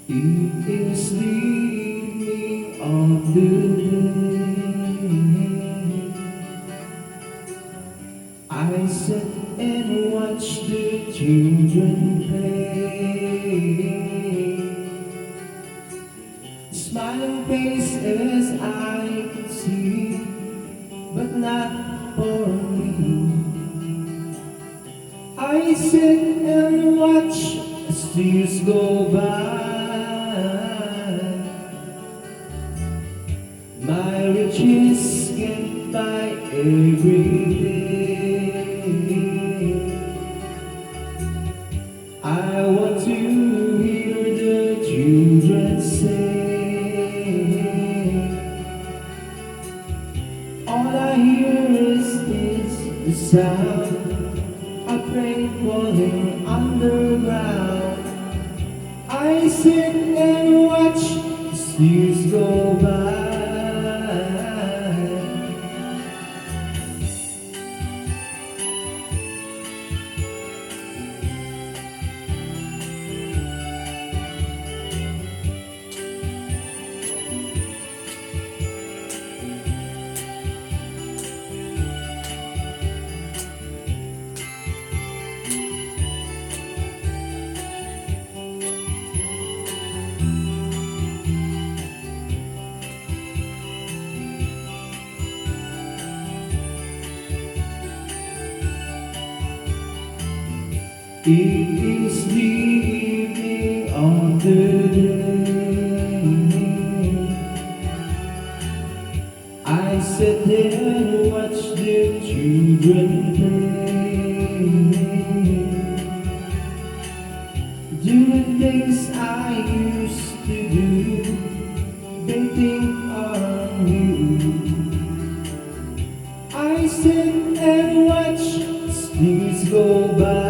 It is the evening of the day. I sit and watch the children play. Smiling faces I can see, but not for me. I sit and watch as years go by. My riches can't buy every day. I want to hear the children say, all I hear is the sound of rain falling underground. I sit and watch as years go by. It is the evening of the day. I sit there and watch the children play. Doing things I used to do, they think are new. I sit and watch as things go by.